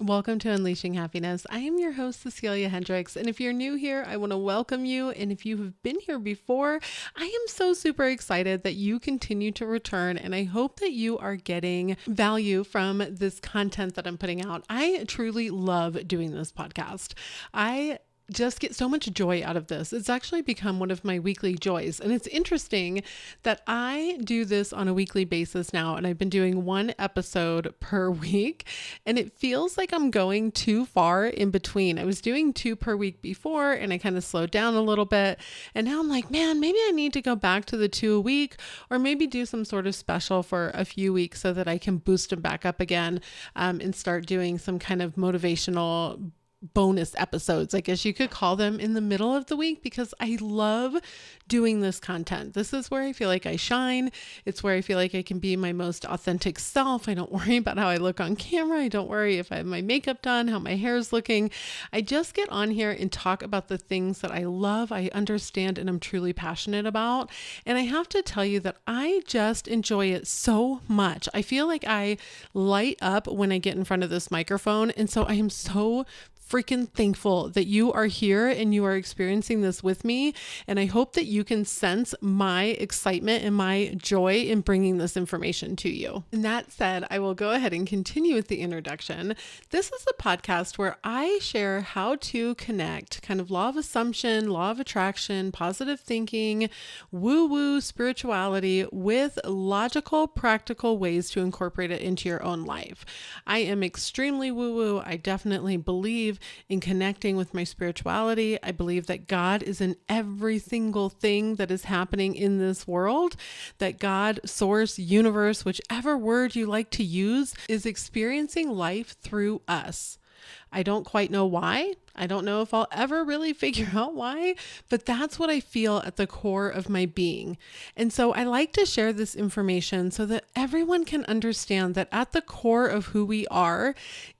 Welcome to Unleashing Happiness. I am your host, Cecilia Hendricks. And if you're new here, I want to welcome you. And if you have been here before, I am so super excited that you continue to return. And I hope that you are getting value from this content that I'm putting out. I truly love doing this podcast. I just get so much joy out of this. It's actually become one of my weekly joys. And it's interesting that I do this on a weekly basis now, and I've been doing one episode per week, and it feels like I'm going too far in between. I was doing 2 per week before, and I kind of slowed down a little bit. And now I'm like, man, maybe I need to go back to the 2 a week, or maybe do some sort of special for a few weeks so that I can boost them back up again, and start doing some kind of motivational bonus episodes, I guess you could call them, in the middle of the week, because I love doing this content. This is where I feel like I shine. It's where I feel like I can be my most authentic self. I don't worry about how I look on camera. I don't worry if I have my makeup done, how my hair is looking. I just get on here and talk about the things that I love, I understand, and I'm truly passionate about. And I have to tell you that I just enjoy it so much. I feel like I light up when I get in front of this microphone. And so I am so freaking thankful that you are here and you are experiencing this with me. And I hope that you can sense my excitement and my joy in bringing this information to you. And that said, I will go ahead and continue with the introduction. This is a podcast where I share how to connect kind of law of assumption, law of attraction, positive thinking, woo-woo spirituality with logical, practical ways to incorporate it into your own life. I am extremely woo-woo. I definitely believe in connecting with my spirituality. I believe that God is in every single thing that is happening in this world, that God, source, universe, whichever word you like to use, is experiencing life through us. I don't quite know why. I don't know if I'll ever really figure out why, but that's what I feel at the core of my being. And so I like to share this information so that everyone can understand that at the core of who we are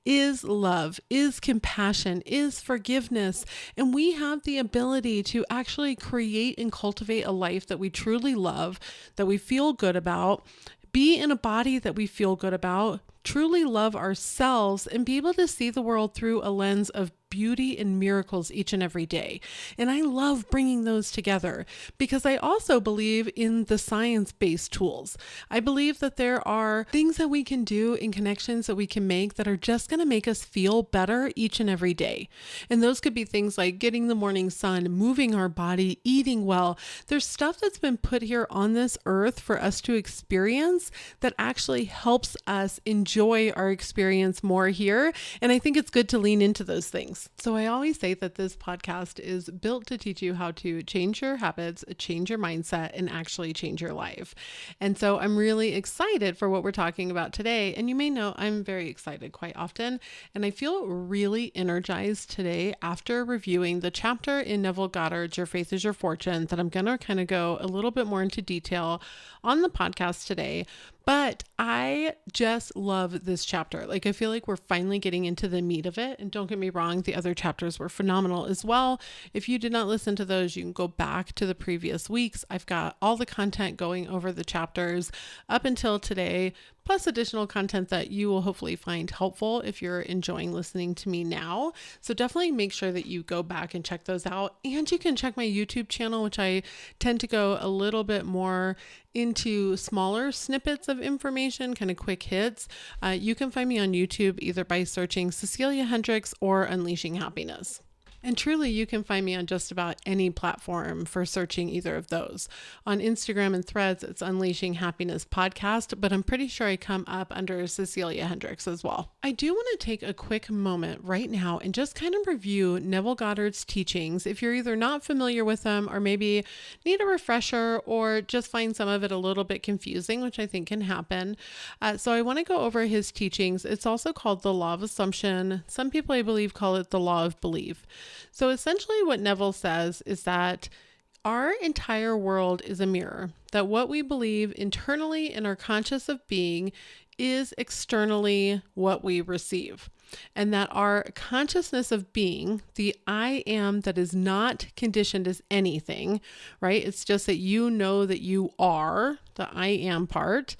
is love, is compassion, is forgiveness. And we have the ability to actually create and cultivate a life that we truly love, that we feel good about, be in a body that we feel good about, truly love ourselves, and be able to see the world through a lens of beauty and miracles each and every day. And I love bringing those together because I also believe in the science-based tools. I believe that there are things that we can do in connections that we can make that are just going to make us feel better each and every day. And those could be things like getting the morning sun, moving our body, eating well. There's stuff that's been put here on this earth for us to experience that actually helps us enjoy our experience more here. And I think it's good to lean into those things. So I always say that this podcast is built to teach you how to change your habits, change your mindset, and actually change your life. And so I'm really excited for what we're talking about today. And you may know I'm very excited quite often. And I feel really energized today after reviewing the chapter in Neville Goddard's Your Faith is Your Fortune that I'm going to kind of go a little bit more into detail on the podcast today. But I just love this chapter. Like, I feel like we're finally getting into the meat of it. And don't get me wrong, the other chapters were phenomenal as well. If you did not listen to those, you can go back to the previous weeks. I've got all the content going over the chapters up until today, plus additional content that you will hopefully find helpful if you're enjoying listening to me now. So definitely make sure that you go back and check those out. And you can check my YouTube channel, which I tend to go a little bit more into smaller snippets of information, kind of quick hits. You can find me on YouTube either by searching Cecilia Hendricks or Unleashing Happiness. And truly, you can find me on just about any platform for searching either of those. On Instagram and Threads, it's Unleashing Happiness Podcast, but I'm pretty sure I come up under Cecilia Hendricks as well. I do want to take a quick moment right now and just kind of review Neville Goddard's teachings. If you're either not familiar with them or maybe need a refresher or just find some of it a little bit confusing, which I think can happen. So I want to go over his teachings. It's also called the law of assumption. Some people, I believe, call it the law of belief. So essentially what Neville says is that our entire world is a mirror, that what we believe internally in our conscious of being is externally what we receive. And that our consciousness of being, the I am that is not conditioned as anything, right? It's just that you know that you are, the I am part,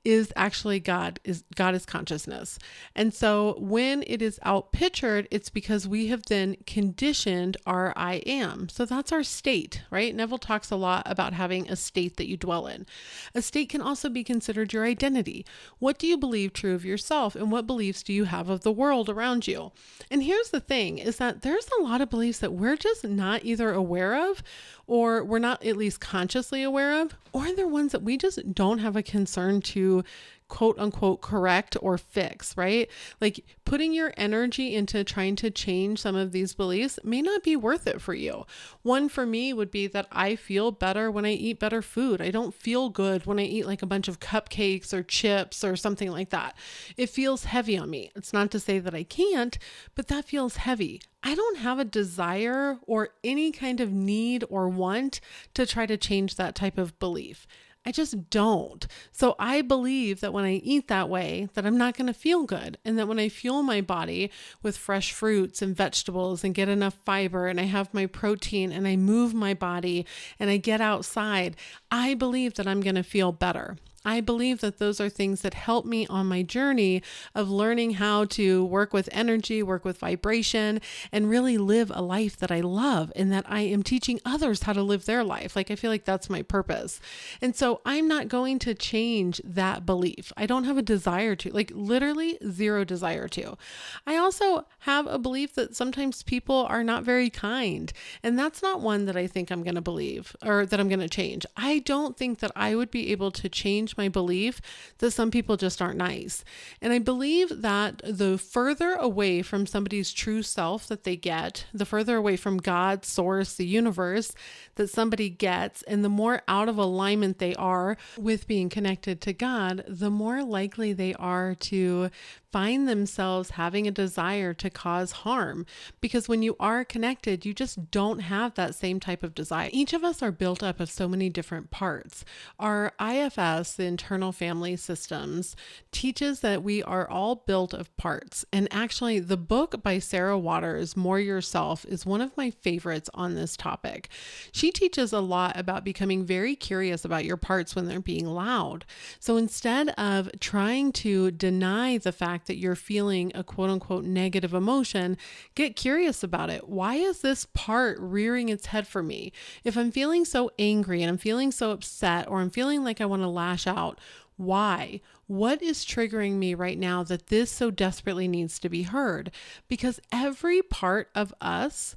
is actually God is consciousness. And so when it is out pictured, it's because we have then conditioned our I am. So that's our state, right? Neville talks a lot about having a state that you dwell in. A state can also be considered your identity. What do you believe true of yourself, and what beliefs do you have of the world around you? And here's the thing, is that there's a lot of beliefs that we're just not either aware of, or we're not at least consciously aware of, or they're ones that we just don't have a concern to quote unquote correct or fix, right? Like putting your energy into trying to change some of these beliefs may not be worth it for you. One for me would be that I feel better when I eat better food. I don't feel good when I eat like a bunch of cupcakes or chips or something like that. It feels heavy on me. It's not to say that I can't, but that feels heavy. I don't have a desire or any kind of need or want to try to change that type of belief. I just don't. So I believe that when I eat that way, that I'm not going to feel good. And that when I fuel my body with fresh fruits and vegetables and get enough fiber and I have my protein and I move my body and I get outside, I believe that I'm going to feel better. I believe that those are things that help me on my journey of learning how to work with energy, work with vibration, and really live a life that I love, and that I am teaching others how to live their life. Like, I feel like that's my purpose. And so I'm not going to change that belief. I don't have a desire to, like literally zero desire to. I also have a belief that sometimes people are not very kind. And that's not one that I think I'm going to believe or that I'm going to change. I don't think that I would be able to change my belief that some people just aren't nice. And I believe that the further away from somebody's true self that they get, the further away from God, source, the universe that somebody gets, and the more out of alignment they are with being connected to God, the more likely they are to find themselves having a desire to cause harm. Because when you are connected, you just don't have that same type of desire. Each of us are built up of so many different parts. Our IFS, the internal family systems, teaches that we are all built of parts. And actually, the book by Sarah Waters, More Yourself, is one of my favorites on this topic. She teaches a lot about becoming very curious about your parts when they're being loud. So instead of trying to deny the fact that you're feeling a quote unquote negative emotion, get curious about it. Why is this part rearing its head for me? If I'm feeling so angry and I'm feeling so upset, or I'm feeling like I want to lash out, why? What is triggering me right now that this so desperately needs to be heard? Because every part of us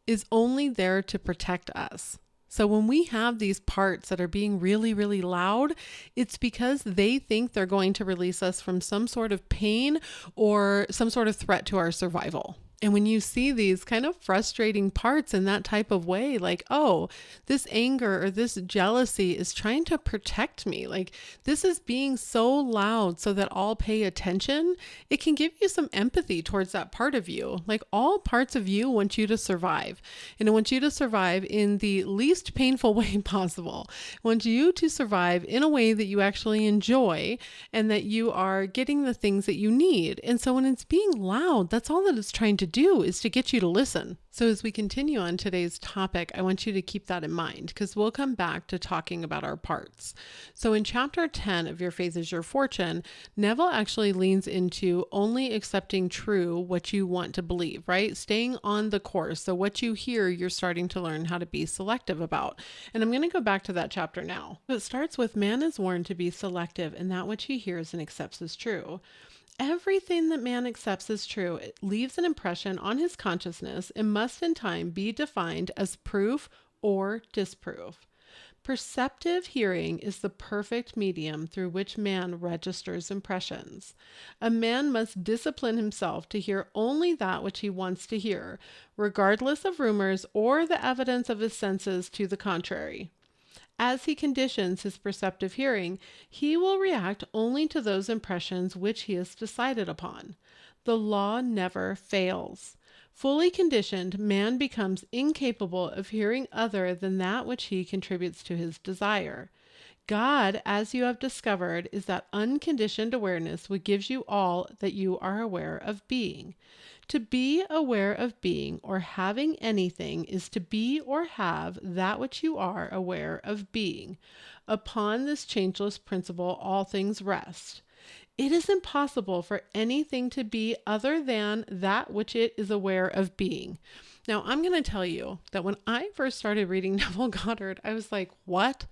is only there to protect us. So when we have these parts that are being really, really loud, it's because they think they're going to release us from some sort of pain or some sort of threat to our survival. And when you see these kind of frustrating parts in that type of way, like, oh, this anger or this jealousy is trying to protect me. Like, this is being so loud so that I'll pay attention. It can give you some empathy towards that part of you. Like, all parts of you want you to survive. And it wants you to survive in the least painful way possible. It wants you to survive in a way that you actually enjoy and that you are getting the things that you need. And so when it's being loud, that's all that it's trying to do, is to get you to listen. So as we continue on today's topic, I want you to keep that in mind, because we'll come back to talking about our parts. So in chapter 10 of Your Faith is Your Fortune, Neville actually leans into only accepting true what you want to believe, right? Staying on the course. So what you hear, you're starting to learn how to be selective about. And I'm going to go back to that chapter now. So it starts with, man is warned to be selective in that which he hears and accepts as true. Everything that man accepts as true, it leaves an impression on his consciousness and must in time be defined as proof or disproof. Perceptive hearing is the perfect medium through which man registers impressions. A man must discipline himself to hear only that which he wants to hear, regardless of rumors or the evidence of his senses to the contrary. As he conditions his perceptive hearing, he will react only to those impressions which he has decided upon. The law never fails. Fully conditioned, man becomes incapable of hearing other than that which he contributes to his desire. God, as you have discovered, is that unconditioned awareness which gives you all that you are aware of being. To be aware of being or having anything is to be or have that which you are aware of being. Upon this changeless principle, all things rest. It is impossible for anything to be other than that which it is aware of being. Now, I'm going to tell you that when I first started reading Neville Goddard, I was like, what?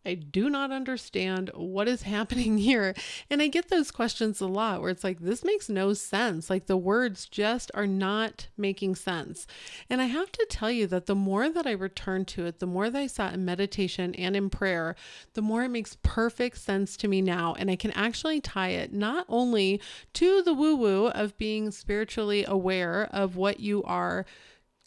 I do not understand what is happening here. And I get those questions a lot where it's like, this makes no sense. Like the words just are not making sense. And I have to tell you that the more that I returned to it, the more that I sat in meditation and in prayer, the more it makes perfect sense to me now. And I can actually tie it not only to the woo-woo of being spiritually aware of what you are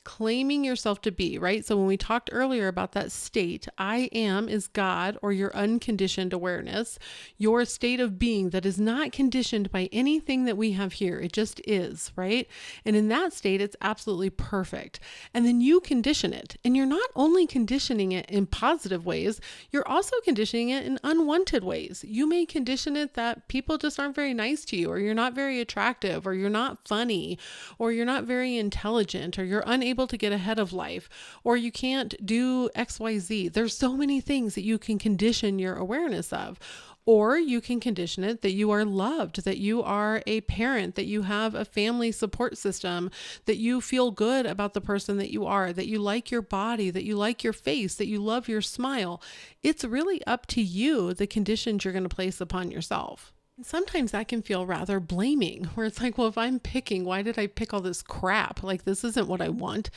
claiming yourself to be, right? So when we talked earlier about that state, I am is God, or your unconditioned awareness, your state of being that is not conditioned by anything that we have here. It just is, right? And in that state, it's absolutely perfect. And then you condition it. And you're not only conditioning it in positive ways, you're also conditioning it in unwanted ways. You may condition it that people just aren't very nice to you, or you're not very attractive, or you're not funny, or you're not very intelligent, or you're unable to get ahead of life, or you can't do XYZ. There's so many things that you can condition your awareness of. Or you can condition it that you are loved, that you are a parent, that you have a family support system, that you feel good about the person that you are, that you like your body, that you like your face, that you love your smile. It's really up to you, the conditions you're going to place upon yourself. Sometimes that can feel rather blaming, where it's like, well, if I'm picking, why did I pick all this crap? Like, this isn't what I want.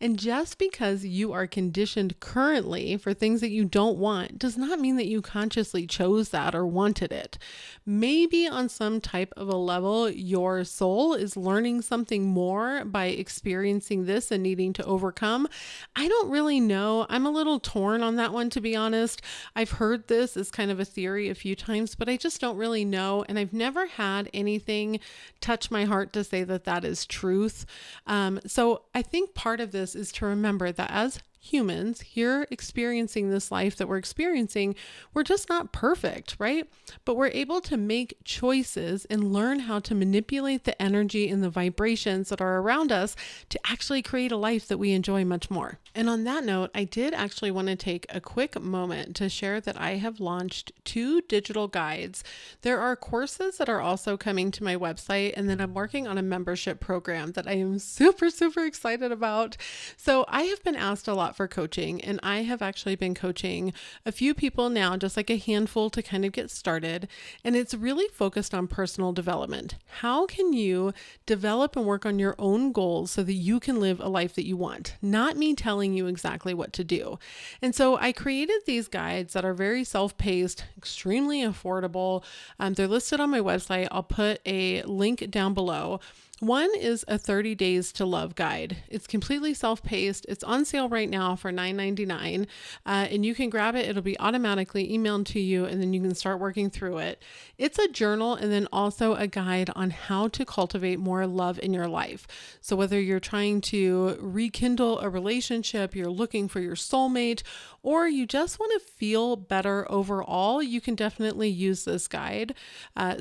And just because you are conditioned currently for things that you don't want does not mean that you consciously chose that or wanted it. Maybe on some type of a level, your soul is learning something more by experiencing this and needing to overcome. I don't really know. I'm a little torn on that one, to be honest. I've heard this as kind of a theory a few times, but I just don't really know. And I've never had anything touch my heart to say that that is truth. So I think part of this is to remember that as humans here experiencing this life that we're experiencing, we're just not perfect, right? But we're able to make choices and learn how to manipulate the energy and the vibrations that are around us to actually create a life that we enjoy much more. And on that note, I did actually want to take a quick moment to share that I have launched 2 digital guides. There are courses that are also coming to my website, and then I'm working on a membership program that I am super, super excited about. So I have been asked a lot for coaching, and I have actually been coaching a few people now, just like a handful to kind of get started. And it's really focused on personal development. How can you develop and work on your own goals so that you can live a life that you want? Not me telling you exactly what to do. And so I created these guides that are very self-paced, extremely affordable. They're listed on my website. I'll put a link down below. One is a 30 Days to Love guide. It's completely self-paced. It's on sale right now for $9.99, and you can grab it. It'll be automatically emailed to you, and then you can start working through it. It's a journal and then also a guide on how to cultivate more love in your life. So whether you're trying to rekindle a relationship, you're looking for your soulmate, or you just want to feel better overall, you can definitely use this guide.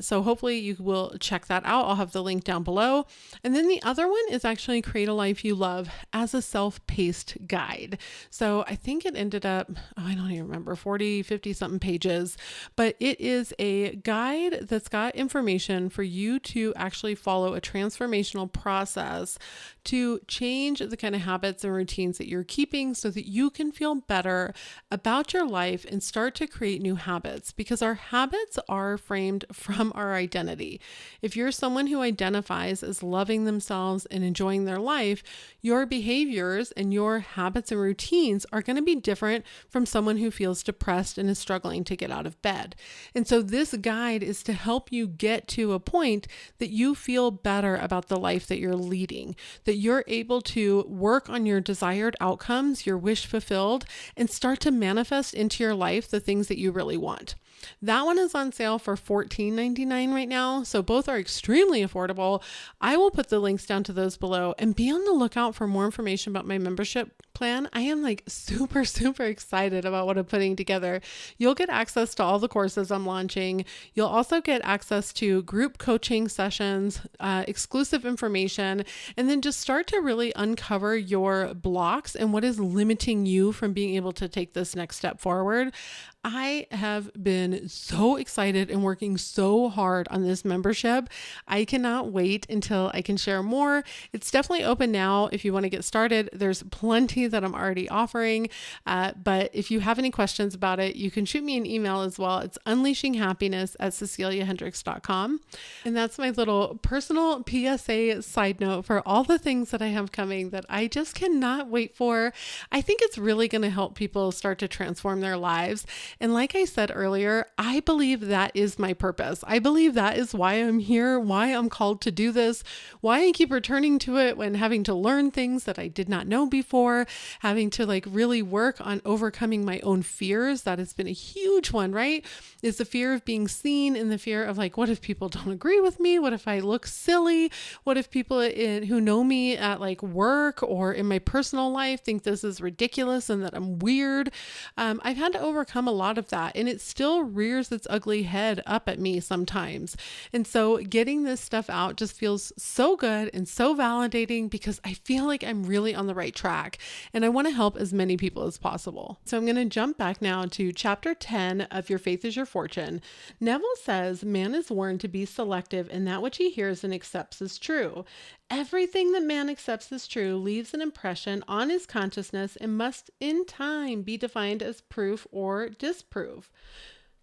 So hopefully you will check that out. I'll have the link down below. And then the other one is actually Create a Life You Love as a self-paced guide. So I think it ended up, I don't even remember, 40, 50 something pages, but it is a guide that's got information for you to actually follow a transformational process to change the kind of habits and routines that you're keeping so that you can feel better about your life and start to create new habits, because our habits are framed from our identity. If you're someone who identifies as loving themselves and enjoying their life, your behaviors and your habits and routines are going to be different from someone who feels depressed and is struggling to get out of bed. And so this guide is to help you get to a point that you feel better about the life that you're leading, that you're able to work on your desired outcomes, your wish fulfilled, and start to manifest into your life the things that you really want. That one is on sale for $14.99 right now. So both are extremely affordable. I will put the links down to those below, and be on the lookout for more information about my membership plan. I am like super excited about what I'm putting together. You'll get access to all the courses I'm launching. You'll also get access to group coaching sessions, exclusive information, and then just start to really uncover your blocks and what is limiting you from being able to take this next step forward. I have been so excited and working so hard on this membership. I cannot wait until I can share more. It's definitely open now if you want to get started. There's plenty that I'm already offering, but if you have any questions about it, you can shoot me an email as well. It's unleashinghappiness@ceciliahendricks.com. And that's my little personal PSA side note for all the things that I have coming that I just cannot wait for. I think it's really going to help people start to transform their lives. And like I said earlier, I believe that is my purpose. I believe that is why I'm here, why I'm called to do this, why I keep returning to it when having to learn things that I did not know before, having to like really work on overcoming my own fears. That has been a huge one, right? Is the fear of being seen, and the fear of like, what if people don't agree with me? What if I look silly? What if people who know me at like work or in my personal life think this is ridiculous and that I'm weird? I've had to overcome a lot of that, and it still rears its ugly head up at me sometimes. And so getting this stuff out just feels so good and so validating, because I feel like I'm really on the right track and I want to help as many people as possible. So I'm going to jump back now to chapter 10 of Your Faith is Your Fortune. Neville says, man is warned to be selective in that which he hears and accepts as true. Everything that man accepts as true leaves an impression on his consciousness and must in time be defined as proof or disproof.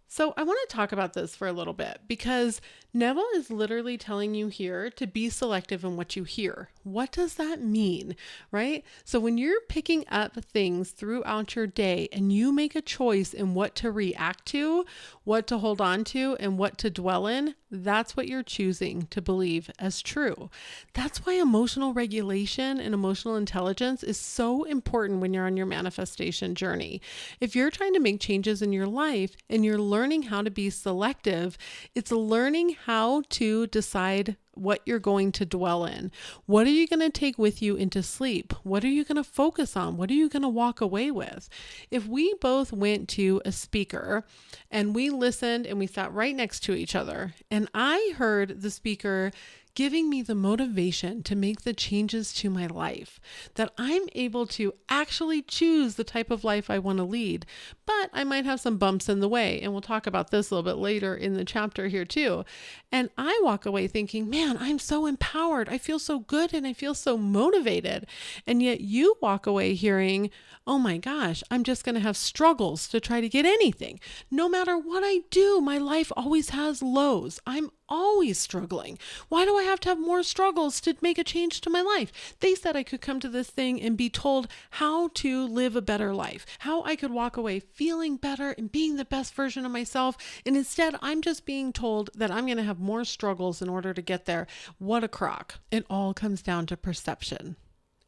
So I want to talk about this for a little bit, because Neville is literally telling you here to be selective in what you hear. What does that mean, right? So when you're picking up things throughout your day and you make a choice in what to react to, what to hold on to, and what to dwell in, that's what you're choosing to believe as true. That's why emotional regulation and emotional intelligence is so important when you're on your manifestation journey. If you're trying to make changes in your life and you're learning how to be selective, it's learning how to decide what you're going to dwell in. What are you going to take with you into sleep? What are you going to focus on? What are you going to walk away with? If we both went to a speaker and we listened and we sat right next to each other, and I heard the speaker giving me the motivation to make the changes to my life, that I'm able to actually choose the type of life I want to lead. But I might have some bumps in the way, and we'll talk about this a little bit later in the chapter here too. And I walk away thinking, man, I'm so empowered. I feel so good and I feel so motivated. And yet you walk away hearing, oh my gosh, I'm just going to have struggles to try to get anything. No matter what I do, my life always has lows. I'm always struggling. Why do I have to have more struggles to make a change to my life? They said I could come to this thing and be told how to live a better life, how I could walk away feeling better and being the best version of myself. And instead, I'm just being told that I'm going to have more struggles in order to get there. What a crock. It all comes down to perception.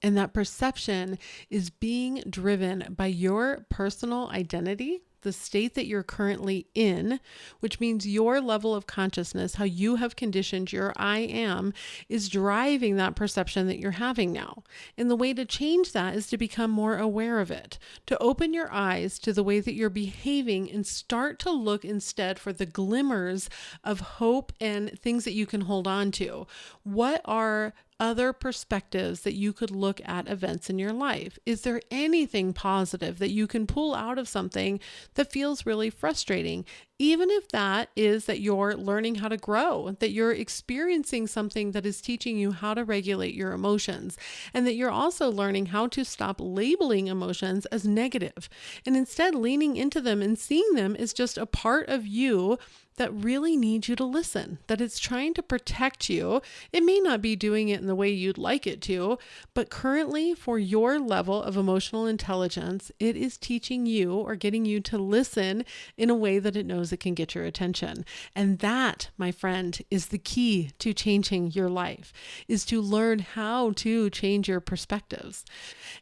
And that perception is being driven by your personal identity, the state that you're currently in, which means your level of consciousness, how you have conditioned your I am, is driving that perception that you're having now. And the way to change that is to become more aware of it, to open your eyes to the way that you're behaving and start to look instead for the glimmers of hope and things that you can hold on to. What are other perspectives that you could look at events in your life? Is there anything positive that you can pull out of something that feels really frustrating? Even if that is that you're learning how to grow, that you're experiencing something that is teaching you how to regulate your emotions, and that you're also learning how to stop labeling emotions as negative and instead leaning into them and seeing them as just a part of you that really needs you to listen, that it's trying to protect you. It may not be doing it in the way you'd like it to, but currently for your level of emotional intelligence, it is teaching you or getting you to listen in a way that it knows knows it can get your attention. And that, my friend, is the key to changing your life, is to learn how to change your perspectives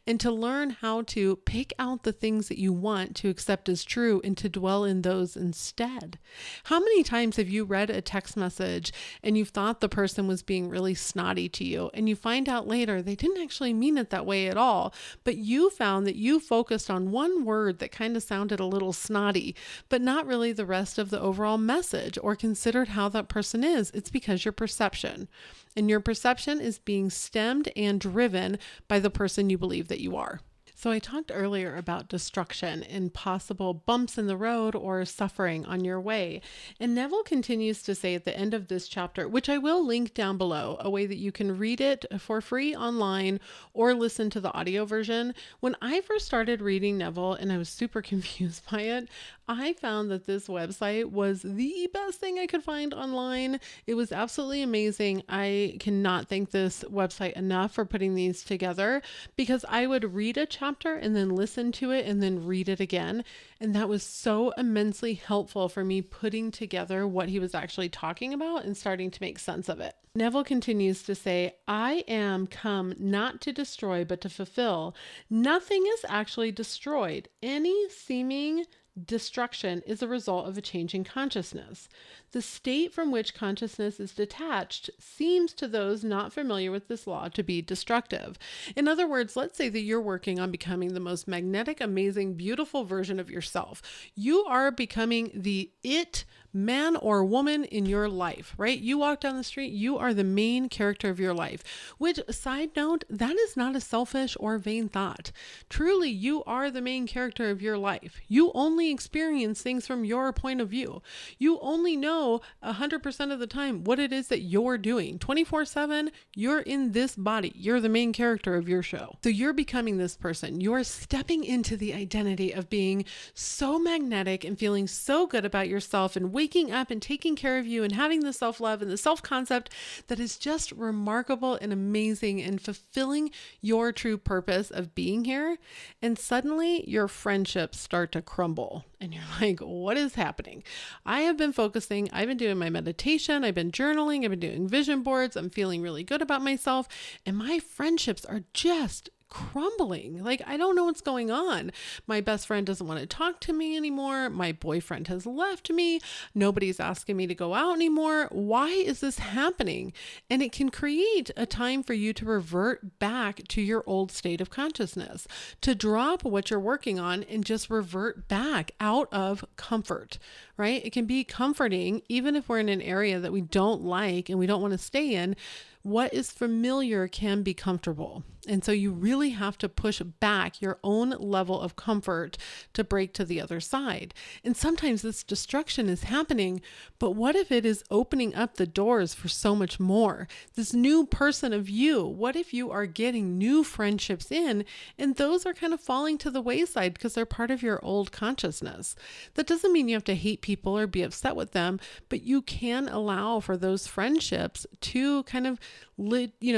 and to learn how to pick out the things that you want to accept as true and to dwell in those instead. How many times have you read a text message and you thought the person was being really snotty to you, and you find out later they didn't actually mean it that way at all, but you found that you focused on one word that kind of sounded a little snotty, but not really the rest of the overall message, or considered how that person is? It's because your perception. And your perception is being stemmed and driven by the person you believe that you are. So I talked earlier about destruction and possible bumps in the road or suffering on your way. And Neville continues to say at the end of this chapter, which I will link down below, a way that you can read it for free online or listen to the audio version. When I first started reading Neville and I was super confused by it, I found that this website was the best thing I could find online. It was absolutely amazing. I cannot thank this website enough for putting these together, because I would read a chapter and then listen to it and then read it again. And that was so immensely helpful for me putting together what he was actually talking about and starting to make sense of it. Neville continues to say, I am come not to destroy, but to fulfill. Nothing is actually destroyed. Any seeming destruction is a result of a change in consciousness. The state from which consciousness is detached seems to those not familiar with this law to be destructive. In other words, let's say that you're working on becoming the most magnetic, amazing, beautiful version of yourself. You are becoming the it man or woman in your life, right? You walk down the street, you are the main character of your life, which, side note, that is not a selfish or vain thought. Truly, you are the main character of your life. You only experience things from your point of view. You only know 100% of the time what it is that you're doing. 24/7, you're in this body. You're the main character of your show. So you're becoming this person. You're stepping into the identity of being so magnetic and feeling so good about yourself and waking up and taking care of you and having the self-love and the self-concept that is just remarkable and amazing and fulfilling your true purpose of being here. And suddenly your friendships start to crumble and you're like, what is happening? I have been focusing, I've been doing my meditation, I've been journaling, I've been doing vision boards, I'm feeling really good about myself, and my friendships are just crumbling. Like, I don't know what's going on. My best friend doesn't want to talk to me anymore. My boyfriend has left me. Nobody's asking me to go out anymore. Why is this happening? And it can create a time for you to revert back to your old state of consciousness, to drop what you're working on and just revert back out of comfort, right? It can be comforting, even if we're in an area that we don't like and we don't want to stay in. What is familiar can be comfortable. And so you really have to push back your own level of comfort to break to the other side. And sometimes this destruction is happening, but what if it is opening up the doors for so much more? This new person of you, what if you are getting new friendships in and those are kind of falling to the wayside because they're part of your old consciousness? That doesn't mean you have to hate people or be upset with them, but you can allow for those friendships to kind of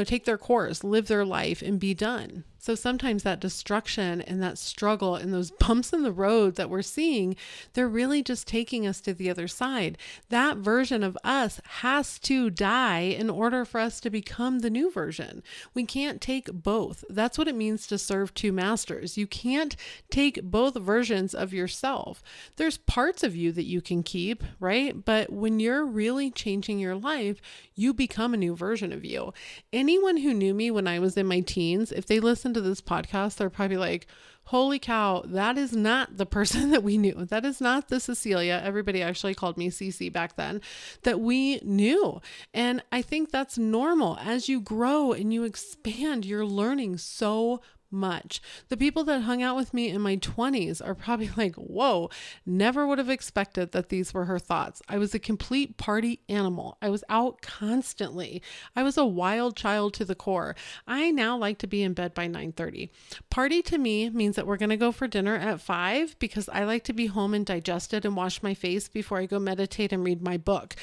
take their course, live their life, and be done. So sometimes that destruction and that struggle and those bumps in the road that we're seeing, they're really just taking us to the other side. That version of us has to die in order for us to become the new version. We can't take both. That's what it means to serve two masters. You can't take both versions of yourself. There's parts of you that you can keep, right? But when you're really changing your life, you become a new version of you. Anyone who knew me when I was in my teens, if they listen to this podcast, they're probably like, holy cow, that is not the person that we knew. That is not the Cecilia. Everybody actually called me Cece back then, that we knew. And I think that's normal. As you grow and you expand, you're learning so much. The people that hung out with me in my 20s are probably like, whoa, never would have expected that these were her thoughts. I was a complete party animal. I was out constantly. I was a wild child to the core. I now like to be in bed by 9:30. Party to me means that we're going to go for dinner at 5 because I like to be home and digested and wash my face before I go meditate and read my book.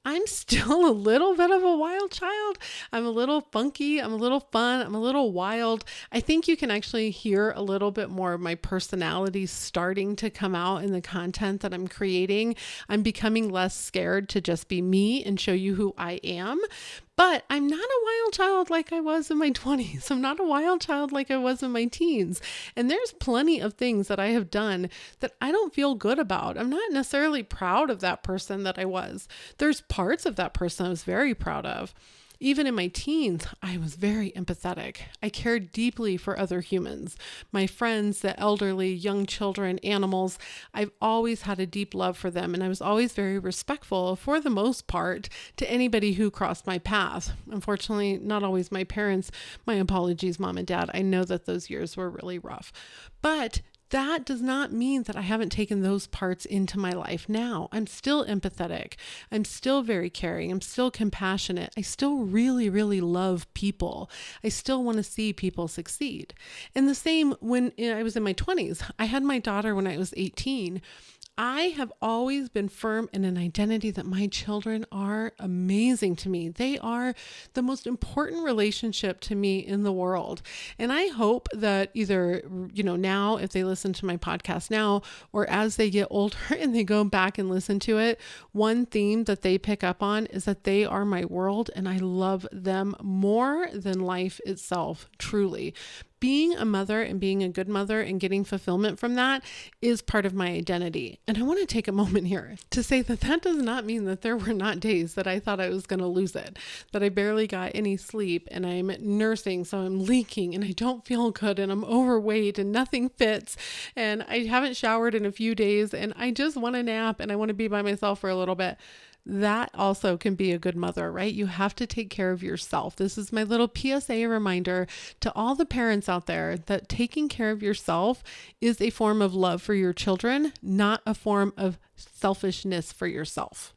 I'm still a little bit of a wild child. I'm a little funky. I'm a little fun. I'm a little wild. I think you can actually hear a little bit more of my personality starting to come out in the content that I'm creating. I'm becoming less scared to just be me and show you who I am. But I'm not a wild child like I was in my 20s. I'm not a wild child like I was in my teens. And there's plenty of things that I have done that I don't feel good about. I'm not necessarily proud of that person that I was. There's parts of that person I was very proud of. Even in my teens, I was very empathetic. I cared deeply for other humans, my friends, the elderly, young children, animals. I've always had a deep love for them, and I was always very respectful, for the most part, to anybody who crossed my path. Unfortunately, not always my parents. My apologies, Mom and Dad. I know that those years were really rough. But that does not mean that I haven't taken those parts into my life now. I'm still empathetic. I'm still very caring. I'm still compassionate. I still really, really love people. I still want to see people succeed. And the same when I was in my 20s. I had my daughter when I was 18. I have always been firm in an identity that my children are amazing to me. They are the most important relationship to me in the world. And I hope that either, now, if they listen to my podcast now, or as they get older and they go back and listen to it, one theme that they pick up on is that they are my world and I love them more than life itself, truly. Being a mother and being a good mother and getting fulfillment from that is part of my identity. And I want to take a moment here to say that that does not mean that there were not days that I thought I was going to lose it, that I barely got any sleep and I'm nursing, so I'm leaking and I don't feel good and I'm overweight and nothing fits and I haven't showered in a few days and I just want a nap and I want to be by myself for a little bit. That also can be a good mother, right? You have to take care of yourself. This is my little PSA reminder to all the parents out there that taking care of yourself is a form of love for your children, not a form of selfishness for yourself.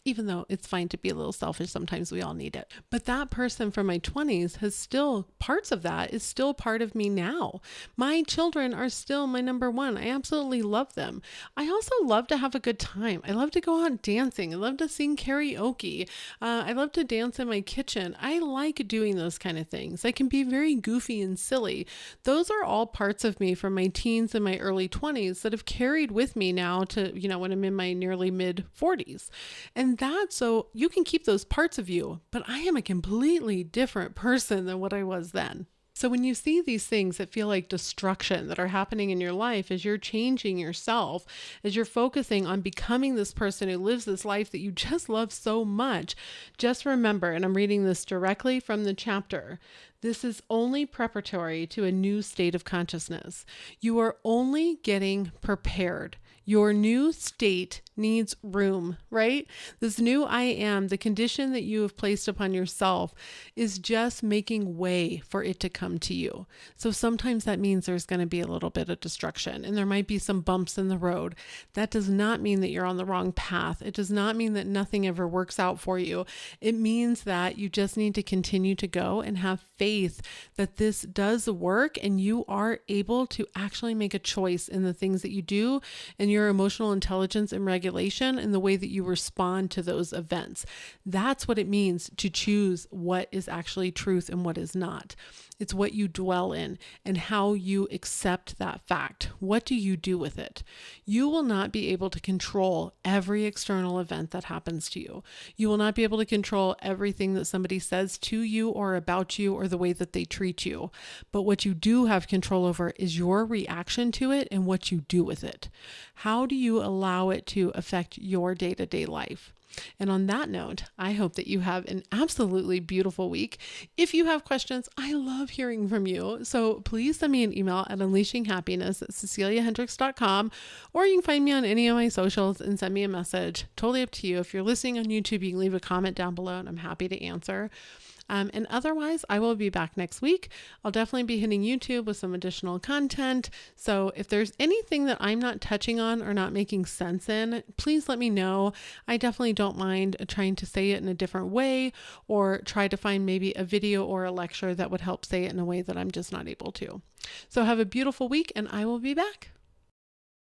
Even though it's fine to be a little selfish, sometimes we all need it. But that person from my 20s has still, parts of that is still part of me now. My children are still my number one. I absolutely love them. I also love to have a good time. I love to go out dancing. I love to sing karaoke. I love to dance in my kitchen. I like doing those kind of things. I can be very goofy and silly. Those are all parts of me from my teens and my early 20s that have carried with me now to, when I'm in my nearly mid 40s. And so you can keep those parts of you, but I am a completely different person than what I was then. So when you see these things that feel like destruction that are happening in your life as you're changing yourself, as you're focusing on becoming this person who lives this life that you just love so much, just remember, and I'm reading this directly from the chapter, this is only preparatory to a new state of consciousness. You are only getting prepared. Your new state needs room, right? This new I am, the condition that you have placed upon yourself, is just making way for it to come to you. So sometimes that means there's going to be a little bit of destruction and there might be some bumps in the road. That does not mean that you're on the wrong path. It does not mean that nothing ever works out for you. It means that you just need to continue to go and have faith that this does work and you are able to actually make a choice in the things that you do and your emotional intelligence and regulation and the way that you respond to those events. That's what it means to choose what is actually truth and what is not. It's what you dwell in and how you accept that fact. What do you do with it? You will not be able to control every external event that happens to you. You will not be able to control everything that somebody says to you or about you or the way that they treat you. But what you do have control over is your reaction to it and what you do with it. How do you allow it to affect your day-to-day life? And on that note, I hope that you have an absolutely beautiful week. If you have questions, I love hearing from you. So please send me an email at unleashinghappiness@ceciliahendricks.com, or you can find me on any of my socials and send me a message. Totally up to you. If you're listening on YouTube, you can leave a comment down below and I'm happy to answer. And otherwise, I will be back next week. I'll definitely be hitting YouTube with some additional content. So if there's anything that I'm not touching on or not making sense in, please let me know. I definitely don't mind trying to say it in a different way or try to find maybe a video or a lecture that would help say it in a way that I'm just not able to. So have a beautiful week and I will be back.